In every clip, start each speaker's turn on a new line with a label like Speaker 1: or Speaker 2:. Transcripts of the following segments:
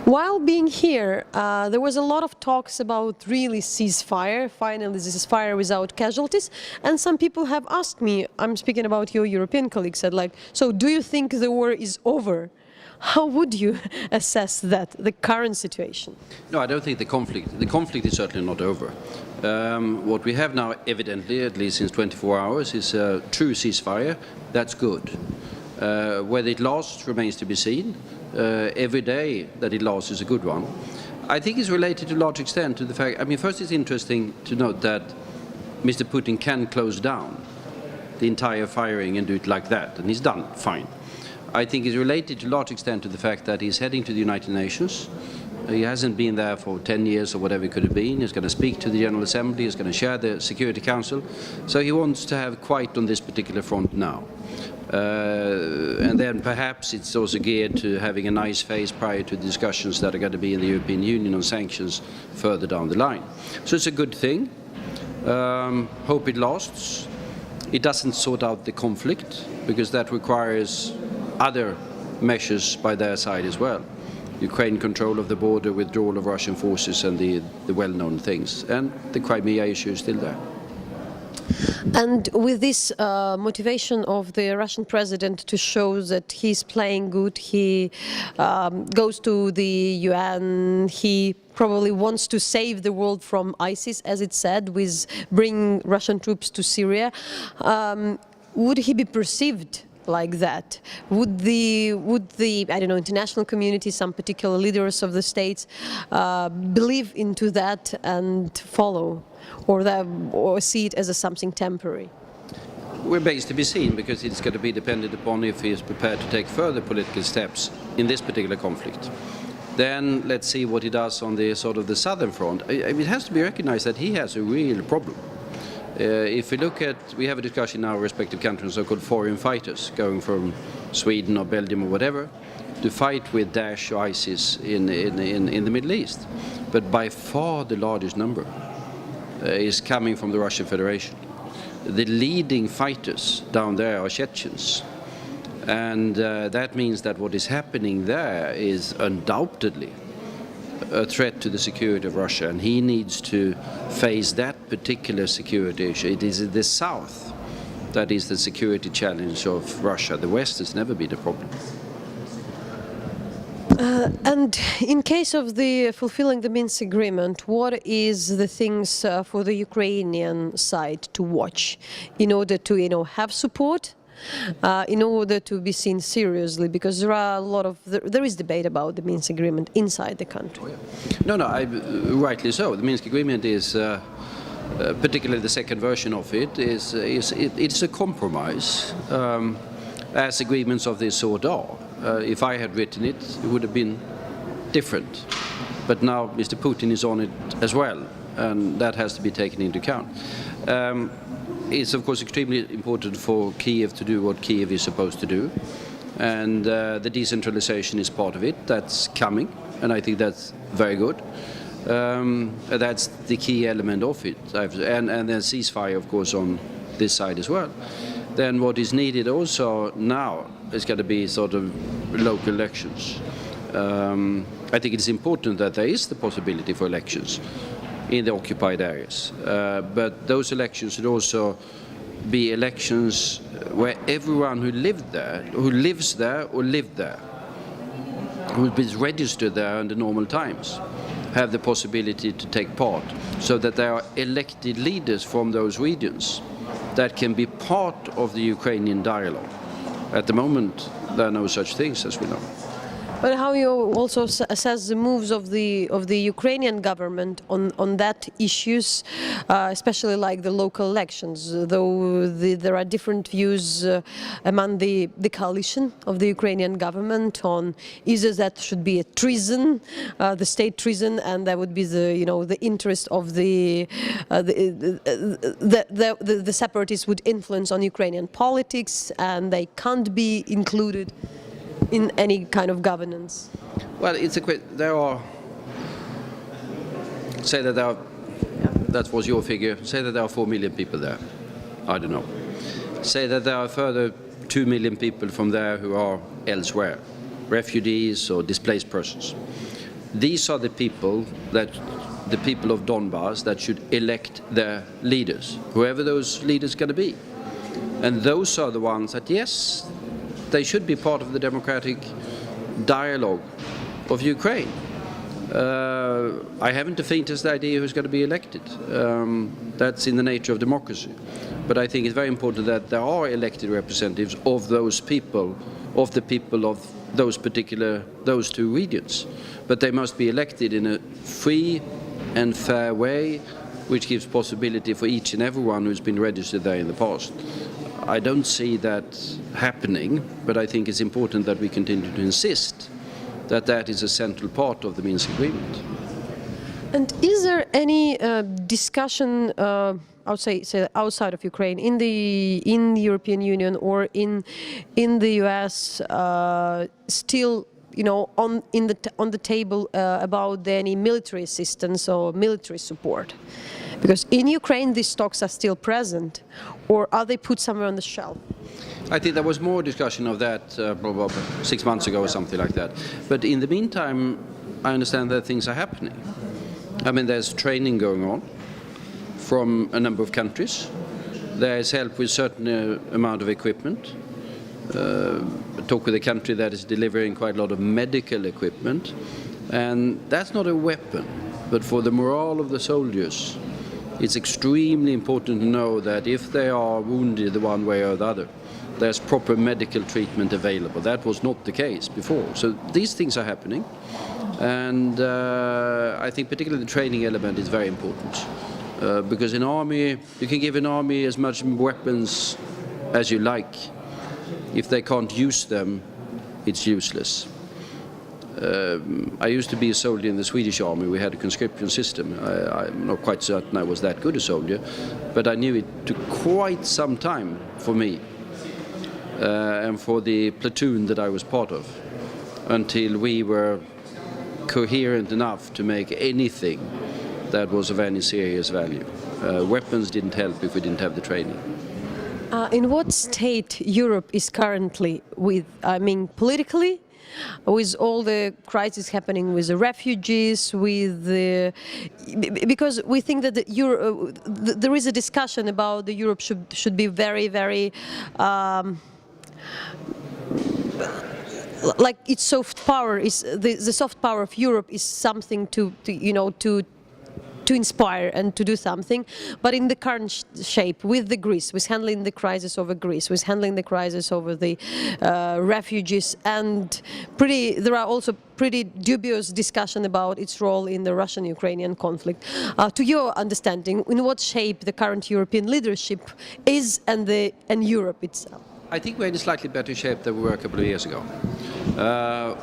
Speaker 1: While being here, there was a lot of talks about really ceasefire, finally ceasefire without casualties, and some people have asked me, I'm speaking about your European colleagues, said like, so do you think the war is over? How would you assess that, the current situation?
Speaker 2: No, I don't think the conflict is certainly not over. What we have now, evidently, at least since 24 hours, is a true ceasefire. That's good. Whether it lasts remains to be seen. Every day that it lasts is a good one. I think it's related to a large extent to the fact, I mean, first it's interesting to note that Mr. Putin can close down the entire firing and do it like that, and he's done fine. I think it's related to a large extent to the fact that he's heading to the United Nations. He hasn't been there for 10 years or whatever it could have been. He's going to speak to the General Assembly, he's going to share the Security Council. So he wants to have quiet on this particular front now. And then perhaps it's also geared to having a nice phase prior to the discussions that are going to be in the European Union on sanctions further down the line. So it's a good thing. Hope it lasts. It doesn't sort out the conflict, because that requires other measures by their side as well. Ukraine control of the border, withdrawal of Russian forces, and the well-known things. And the Crimea issue is still there.
Speaker 1: And with this motivation of the Russian president to show that he's playing good, he goes to the UN, he probably wants to save the world from ISIS, as it said, with bringing Russian troops to Syria. Would he be perceived like that? Would the I don't know, international community, some particular leaders of the states believe into that and follow, or see it as something temporary?
Speaker 2: We're based to be seen, because it's going to be dependent upon if he is prepared to take further political steps in this particular conflict. Then let's see what he does on the sort of the southern front. It has to be recognized that he has a real problem. If we look at, we have a discussion in our respective countries, so-called foreign fighters, going from Sweden or Belgium or whatever, to fight with Daesh or ISIS in the Middle East. But by far the largest number is coming from the Russian Federation. The leading fighters down there are Chechens. And that means that what is happening there is undoubtedly a threat to the security of Russia, and he needs to face that particular security issue. It is the south that is the security challenge of Russia. The West has never been a problem.
Speaker 1: And in case of the fulfilling the Minsk agreement, what is the things for the Ukrainian side to watch in order to, have support? In order to be seen seriously, because there are a lot of there is debate about the Minsk agreement inside the country.
Speaker 2: No, rightly so. The Minsk agreement is, particularly the second version of it, it's a compromise, as agreements of this sort are. If I had written it, it would have been different. But now Mr. Putin is on it as well, and that has to be taken into account. It's of course extremely important for Kiev to do what Kiev is supposed to do, and the decentralization is part of it. That's coming, and I think that's very good. That's the key element of it, and then ceasefire, of course, on this side as well. Then what is needed also now is going to be sort of local elections. I think it's important that there is the possibility for elections in the occupied areas. But those elections should also be elections where everyone who lives there or lived there, who is registered there under normal times, have the possibility to take part, so that there are elected leaders from those regions that can be part of the Ukrainian dialogue. At the moment, there are no such things, as we know.
Speaker 1: But how you also assess the moves of the Ukrainian government on that issues, especially like the local elections, though there are different views among the coalition of the Ukrainian government on either that should be a treason, the state treason, and that would be the interest of the separatists would influence on Ukrainian politics, and they can't be included in any kind of governance.
Speaker 2: Well, there are, say that there are, that was your figure, say that there are 4 million people there. I don't know. Say that there are further 2 million people from there who are elsewhere, refugees or displaced persons. these are the people of Donbass that should elect their leaders, whoever those leaders are going to be. And those are the ones that, yes, they should be part of the democratic dialogue of Ukraine. I haven't the faintest idea who's going to be elected. That's in the nature of democracy. But I think it's very important that there are elected representatives of those people, of the people of those two regions. But they must be elected in a free and fair way, which gives possibility for each and everyone who's been registered there in the past. I don't see that happening, but I think it's important that we continue to insist that that is a central part of the Minsk agreement.
Speaker 1: And is there any discussion outside of Ukraine, in the European Union or in the US, still, on the table about any military assistance or military support? Because in Ukraine these talks are still present, or are they put somewhere on the shelf?
Speaker 2: I think there was more discussion of that probably 6 months ago or something like that. But in the meantime, I understand that things are happening. I mean, there's training going on from a number of countries. There is help with certain amount of equipment. Talk with a country that is delivering quite a lot of medical equipment. And that's not a weapon, but for the morale of the soldiers, it's extremely important to know that if they are wounded one way or the other, there's proper medical treatment available. That was not the case before. So these things are happening. And I think particularly the training element is very important. Because in army, you can give an army as much weapons as you like. If they can't use them, it's useless. I used to be a soldier in the Swedish army. We had a conscription system. I'm not quite certain I was that good a soldier, but I knew it took quite some time for me and for the platoon that I was part of until we were coherent enough to make anything that was of any serious value. Weapons didn't help if we didn't have the training.
Speaker 1: In what state Europe is currently with, politically, with all the crises happening with the refugees, because we think that there is a discussion about the Europe should be very, very like its soft power is the soft power of Europe is something to inspire and to do something, but in the current shape, with handling the crisis over Greece, with handling the crisis over the refugees, and there are also pretty dubious discussion about its role in the Russian-Ukrainian conflict. To your understanding, in what shape the current European leadership is and Europe itself?
Speaker 2: I think we're in a slightly better shape than we were a couple of years ago.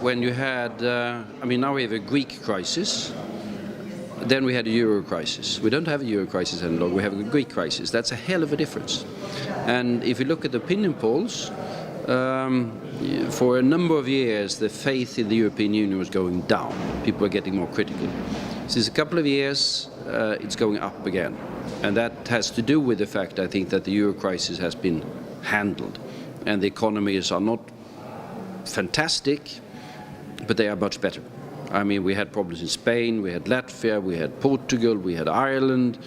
Speaker 2: When you had, now we have a Greek crisis. Then we had a euro crisis. We don't have a euro crisis any longer, we have a Greek crisis. That's a hell of a difference. And if you look at the opinion polls, for a number of years the faith in the European Union was going down. People were getting more critical. Since a couple of years it's going up again. And that has to do with the fact, I think, that the euro crisis has been handled. And the economies are not fantastic, but they are much better. I mean, we had problems in Spain, we had Latvia, we had Portugal, we had Ireland,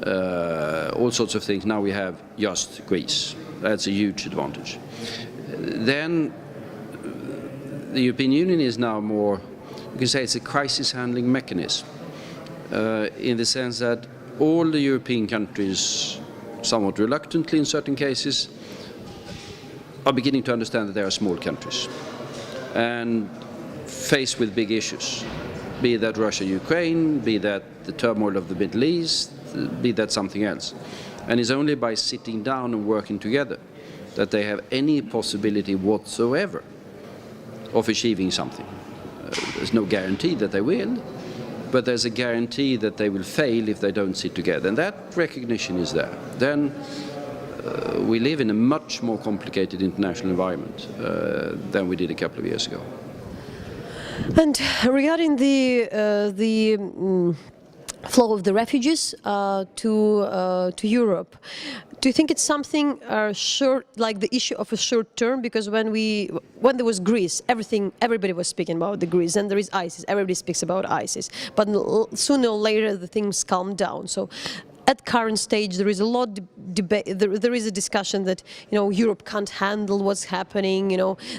Speaker 2: all sorts of things. Now we have just Greece. That's a huge advantage. Then the European Union is now more, you can say it's a crisis handling mechanism, in the sense that all the European countries, somewhat reluctantly in certain cases, are beginning to understand that they are small countries and faced with big issues, be that Russia-Ukraine, be that the turmoil of the Middle East, be that something else. And it's only by sitting down and working together that they have any possibility whatsoever of achieving something. There's no guarantee that they will, but there's a guarantee that they will fail if they don't sit together. And that recognition is there. Then we live in a much more complicated international environment than we did a couple of years ago.
Speaker 1: And regarding the flow of the refugees to Europe. Do you think it's something short, like the issue of a short term? Because when there was Greece, everybody was speaking about the Greece, and there is ISIS. Everybody speaks about ISIS, but sooner or later the things calm down. So, at current stage, there is a lot debate. There is a discussion that Europe can't handle what's happening.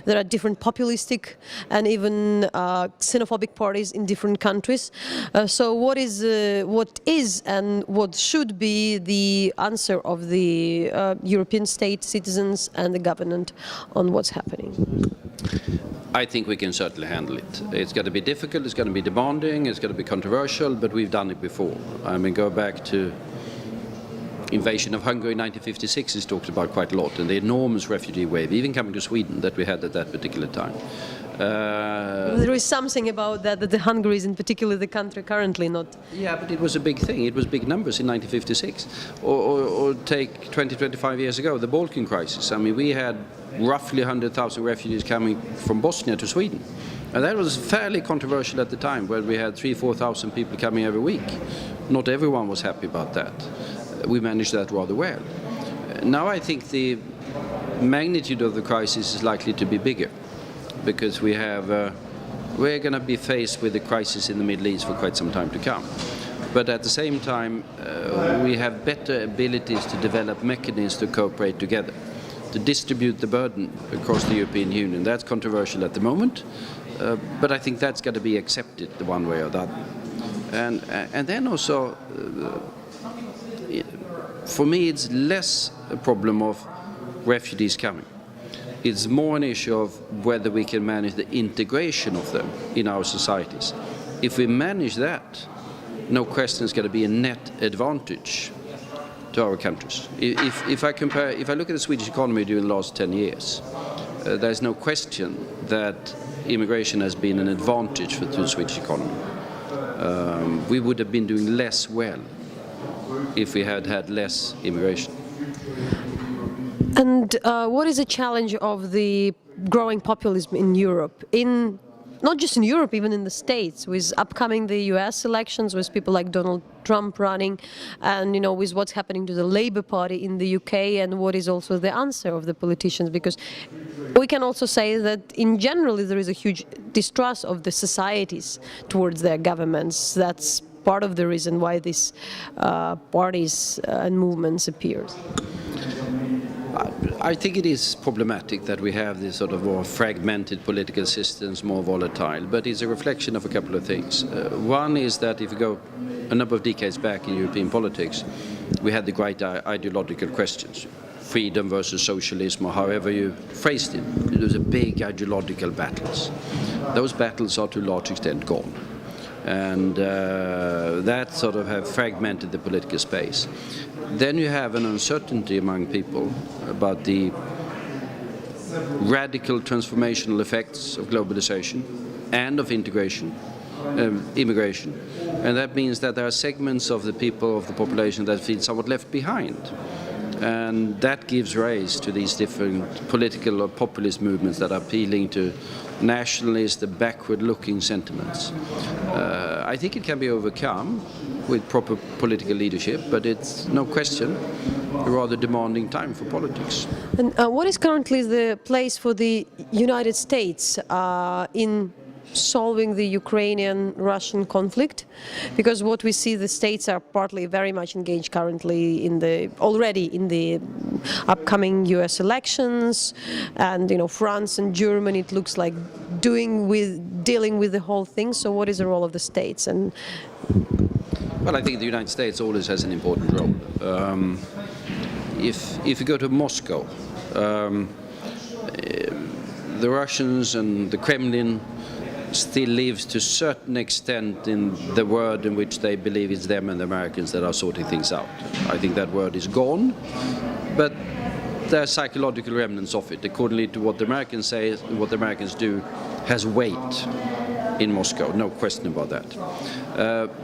Speaker 1: There are different populistic and even xenophobic parties in different countries. So what is and what should be the answer of the European state citizens and the government on what's happening?
Speaker 2: I think we can certainly handle it. It's going to be difficult, it's going to be demanding, it's going to be controversial, but we've done it before. I mean, go back to invasion of Hungary in 1956 is talked about quite a lot, and the enormous refugee wave, even coming to Sweden, that we had at that particular time.
Speaker 1: There is something about that the Hungary is in particular the country currently not.
Speaker 2: Yeah, but it was a big thing. It was big numbers in 1956. Or take 20, 25 years ago, the Balkan crisis. I mean, we had roughly 100,000 refugees coming from Bosnia to Sweden. And that was fairly controversial at the time, where we had 3,000 to 4,000 people coming every week. Not everyone was happy about that. We managed that rather well. Now I think the magnitude of the crisis is likely to be bigger, because we're going to be faced with the crisis in the Middle East for quite some time to come. But at the same time, we have better abilities to develop mechanisms to cooperate together, to distribute the burden across the European Union. That's controversial at the moment, but I think that's got to be accepted the one way or the other. And then also, for me, it's less a problem of refugees coming. It's more an issue of whether we can manage the integration of them in our societies. If we manage that, no question it's going to be a net advantage to our countries. If I look at the Swedish economy during the last 10 years, there's no question that immigration has been an advantage to the Swedish economy. We would have been doing less well if we had had less immigration.
Speaker 1: And what is the challenge of the growing populism in Europe? Not just in Europe, even in the States, with upcoming the US elections, with people like Donald Trump running, and with what's happening to the Labour Party in the UK, and what is also the answer of the politicians, because we can also say that in general there is a huge distrust of the societies towards their governments. That's part of the reason why these parties and movements appear.
Speaker 2: I think it is problematic that we have this sort of more fragmented political systems, more volatile, but it's a reflection of a couple of things. One is that if you go a number of decades back in European politics, we had the great ideological questions, freedom versus socialism, or however you phrased it. It was a big ideological battles. Those battles are to a large extent gone. And that sort of have fragmented the political space. Then you have an uncertainty among people about the radical transformational effects of globalization and of immigration. And that means that there are segments of the people, of the population, that feel somewhat left behind. And that gives rise to these different political or populist movements that are appealing to nationalist, backward-looking sentiments. I think it can be overcome with proper political leadership, but it's no question a rather demanding time for politics.
Speaker 1: And what is currently the place for the United States in solving the Ukrainian-Russian conflict? Because what we see, the states are partly very much engaged currently already in the upcoming US elections, and France and Germany, it looks like dealing with the whole thing. So what is the role of the states? And
Speaker 2: well, I think the United States always has an important role. If you go to Moscow, the Russians and the Kremlin still lives to a certain extent in the world in which they believe it's them and the Americans that are sorting things out. I think that word is gone, but there are psychological remnants of it. According to what the Americans say, what the Americans do has weight in Moscow, no question about that.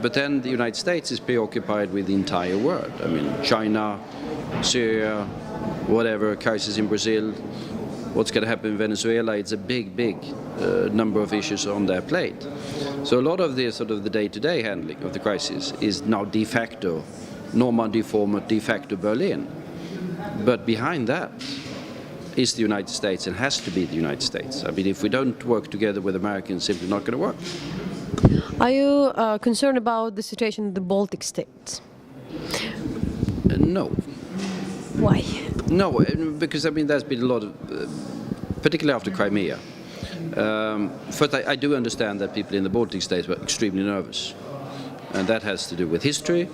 Speaker 2: But then the United States is preoccupied with the entire world. I mean, China, Syria, whatever, crisis in Brazil. what's going to happen in Venezuela. It's a big number of issues on their plate. So a lot of the sort of the day-to-day handling of the crisis is now de facto Normandy format, de facto Berlin. But behind that is the United States, and has to be the United States. I mean, if we don't work together with Americans, it's simply not going to work.
Speaker 1: Are you concerned about the situation in the Baltic states?
Speaker 2: No.
Speaker 1: Why?
Speaker 2: No, because I mean there's been a lot of, particularly after Crimea. First, I do understand that people in the Baltic states were extremely nervous, and that has to do with history.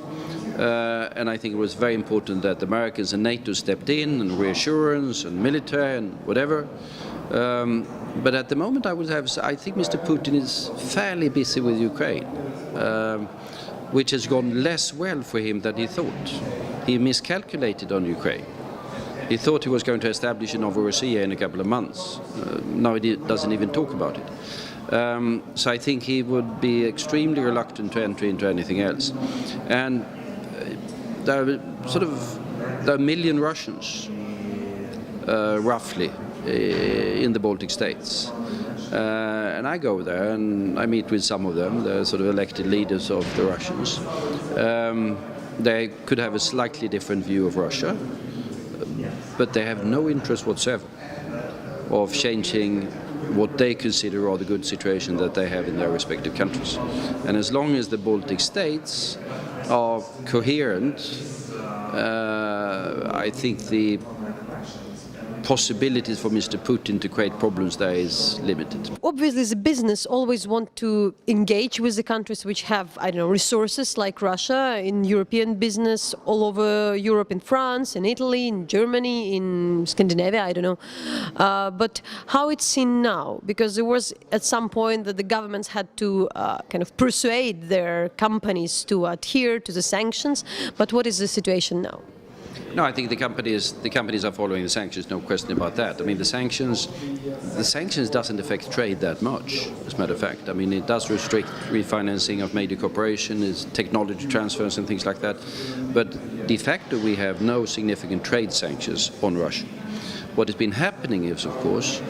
Speaker 2: And I think it was very important that the Americans and NATO stepped in, and reassurance and military and whatever. But at the moment, I think Mr. Putin is fairly busy with Ukraine, which has gone less well for him than he thought. He miscalculated on Ukraine. He thought he was going to establish a Novorossiya in a couple of months. Now he doesn't even talk about it. So I think he would be extremely reluctant to enter into anything else. And there are a million Russians, roughly, in the Baltic states. And I go there and I meet with some of them, the sort of elected leaders of the Russians. They could have a slightly different view of Russia, but they have no interest whatsoever of changing what they consider are the good situation that they have in their respective countries. And as long as the Baltic states are coherent, I think the possibilities for Mr. Putin to create problems there is limited.
Speaker 1: Obviously, the business always want to engage with the countries which have, I don't know, resources like Russia, in European business all over Europe, in France, in Italy, in Germany, in Scandinavia, I don't know. But how it's seen now? Because there was at some point that the governments had to kind of persuade their companies to adhere to the sanctions. But what is the situation now?
Speaker 2: No, I think the companies are following the sanctions, no question about that. I mean, the sanctions doesn't affect trade that much, as a matter of fact. I mean, it does restrict refinancing of major corporations, technology transfers and things like that. But de facto, we have no significant trade sanctions on Russia. What has been happening is, of course,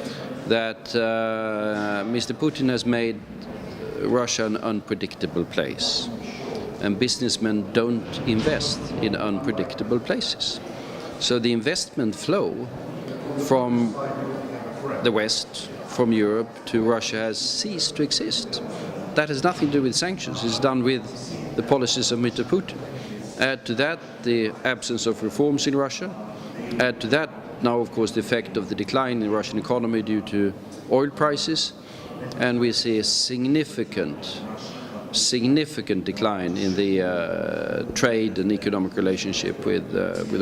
Speaker 2: that Mr. Putin has made Russia an unpredictable place. And businessmen don't invest in unpredictable places. So the investment flow from the West, from Europe to Russia has ceased to exist. That has nothing to do with sanctions. It's done with the policies of Mr. Putin. Add to that the absence of reforms in Russia. Add to that now, of course, the effect of the decline in the Russian economy due to oil prices. And we see a significant decline in the trade and economic relationship with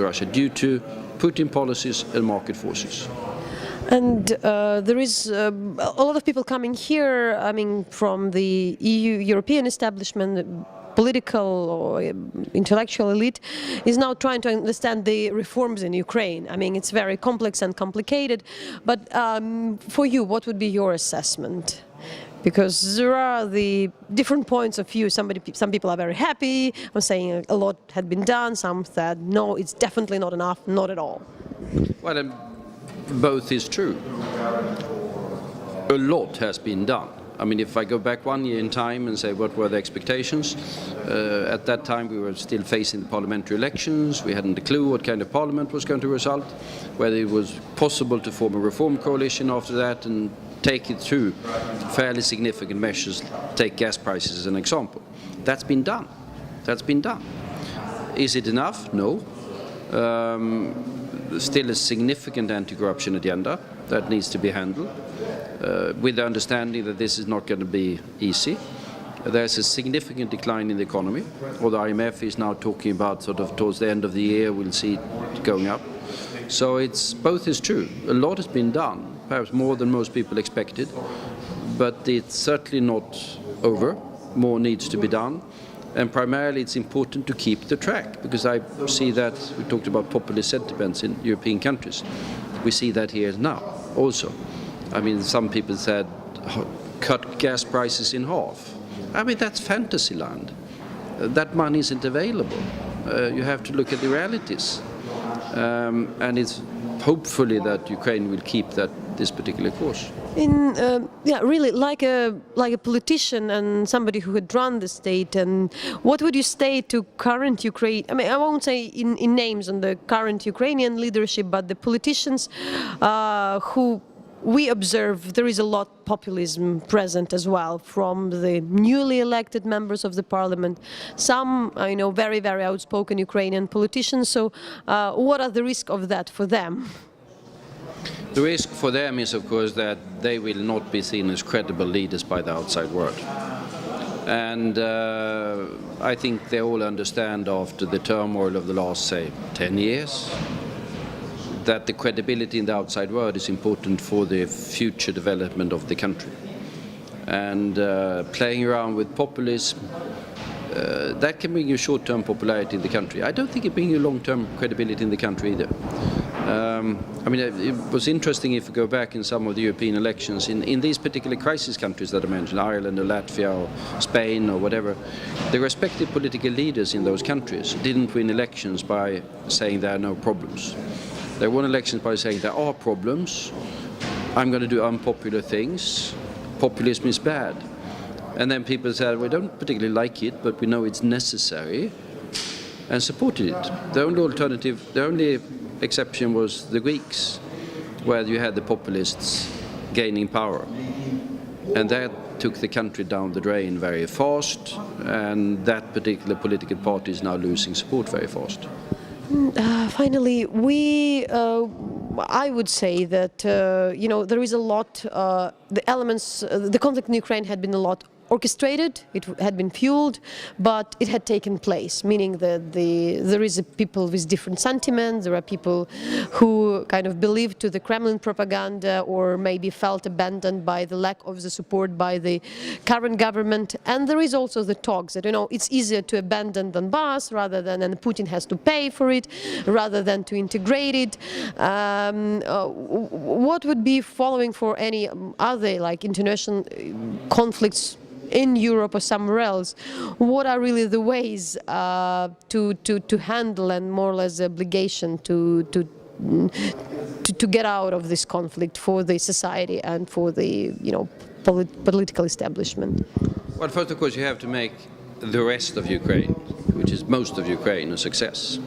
Speaker 2: Russia due to Putin policies and market forces.
Speaker 1: And there is a lot of people coming here, I mean, from the European establishment, political or intellectual elite, is now trying to understand the reforms in Ukraine. I mean, it's very complex and complicated, but for you, what would be your assessment? Because there are the different points of view. Some people are very happy, I'm saying a lot had been done, some said no, it's definitely not enough, not at all.
Speaker 2: Well, both is true. A lot has been done. I mean, if I go back 1 year in time and say what were the expectations, at that time we were still facing the parliamentary elections, we hadn't a clue what kind of parliament was going to result, whether it was possible to form a reform coalition after that and take it through fairly significant measures, take gas prices as an example. That's been done. That's been done. Is it enough? No. Still a significant anti-corruption agenda that needs to be handled, with the understanding that this is not going to be easy. There's a significant decline in the economy, or the IMF is now talking about sort of towards the end of the year we'll see it going up. So it's both is true. A lot has been done, perhaps more than most people expected, but it's certainly not over. More needs to be done. And primarily it's important to keep the track, because I see that, we talked about populist sentiments in European countries. We see that here now also. I mean, some people said, cut gas prices in half. I mean, that's fantasy land. That money isn't available. You have to look at the realities. And it's hopefully that Ukraine will keep this particular course.
Speaker 1: Really, like a politician and somebody who had run the state, and what would you say to current Ukraine? I mean, I won't say in names on the current Ukrainian leadership, but the politicians who we observe there is a lot of populism present as well from the newly elected members of the parliament. Some, I know, very, very outspoken Ukrainian politicians. So what are the risks of that for them?
Speaker 2: The risk for them is, of course, that they will not be seen as credible leaders by the outside world. And I think they all understand after the turmoil of the last, say, 10 years, that the credibility in the outside world is important for the future development of the country. And playing around with populism, that can bring you short-term popularity in the country. I don't think it brings you long-term credibility in the country either. I mean, it was interesting if you go back in some of the European elections, in these particular crisis countries that I mentioned, Ireland or Latvia or Spain or whatever, the respective political leaders in those countries didn't win elections by saying there are no problems. They won elections by saying there are problems, I'm going to do unpopular things, populism is bad. And then people said, we don't particularly like it, but we know it's necessary, and supported it. The only alternative, the only exception was the Greeks, where you had the populists gaining power. And that took the country down the drain very fast, and that particular political party is now losing support very fast.
Speaker 1: Finally, I would say that, there is a lot, the conflict in Ukraine had been a lot orchestrated, it had been fueled, but it had taken place, meaning that there is people with different sentiments, there are people who kind of believed to the Kremlin propaganda or maybe felt abandoned by the lack of the support by the current government, and there is also the talks that, it's easier to abandon Donbass rather than, and Putin has to pay for it, rather than to integrate it. What would be following for any other, like, international conflicts in Europe or somewhere else? What are really the ways to handle, and more or less the obligation to get out of this conflict for the society and for the political establishment?
Speaker 2: Well, first, of course, you have to make the rest of Ukraine, which is most of Ukraine, a success,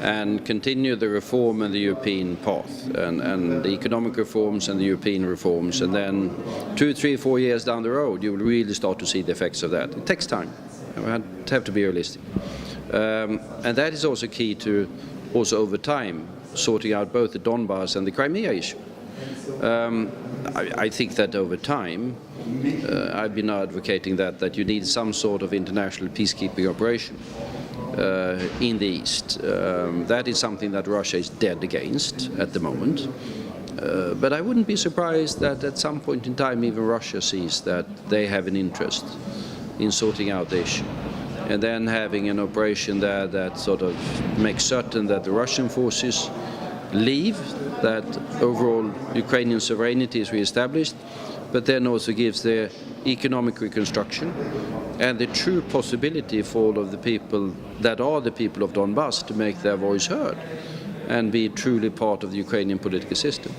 Speaker 2: and continue the reform and the European path, and the economic reforms and the European reforms, and then 2, 3, 4 years down the road you will really start to see the effects of that. It takes time. You have to be realistic, and that is also key to also over time sorting out both the Donbass and the Crimea issue. I think that over time I've been advocating that you need some sort of international peacekeeping operation in the east. That is something that Russia is dead against at the moment. But I wouldn't be surprised that at some point in time even Russia sees that they have an interest in sorting out the issue, and then having an operation there that sort of makes certain that the Russian forces leave, that overall Ukrainian sovereignty is re-established, but then also gives the economic reconstruction and the true possibility for all of the people that are the people of Donbass to make their voice heard and be truly part of the Ukrainian political system.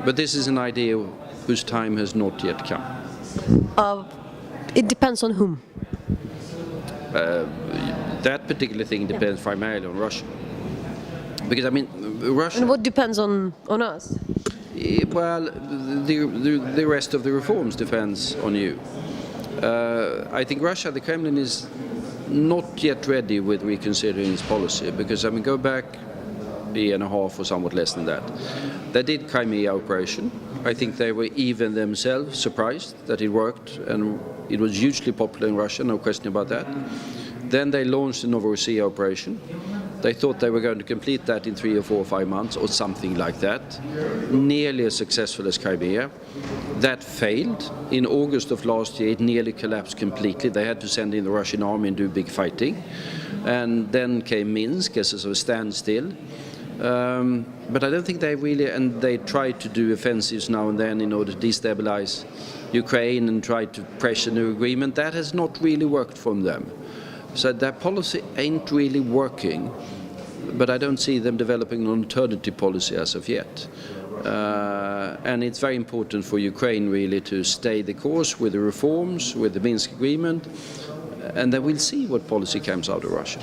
Speaker 2: But this is an idea whose time has not yet come.
Speaker 1: It depends on whom?
Speaker 2: That particular thing depends primarily on Russia. Because, I mean, Russia...
Speaker 1: And what depends on us?
Speaker 2: Well, the rest of the reforms depends on you. I think Russia, the Kremlin, is not yet ready with reconsidering its policy, because, I mean, go back a year and a half or somewhat less than that. They did Crimea operation. I think they were even themselves surprised that it worked, and it was hugely popular in Russia, no question about that. Then they launched the Novorossiya operation. They thought they were going to complete that in 3 or 4 or 5 months or something like that, nearly as successful as Crimea. That failed. In August of last year, it nearly collapsed completely. They had to send in the Russian army and do big fighting. And then came Minsk as a sort of standstill. But I don't think they really, and they tried to do offensives now and then in order to destabilize Ukraine and try to pressure new agreement. That has not really worked for them. So that policy ain't really working but I don't see them developing an alternative policy as of yet. And it's very important for Ukraine really to stay the course with the reforms, with the Minsk agreement, and then we'll see what policy comes out of Russia.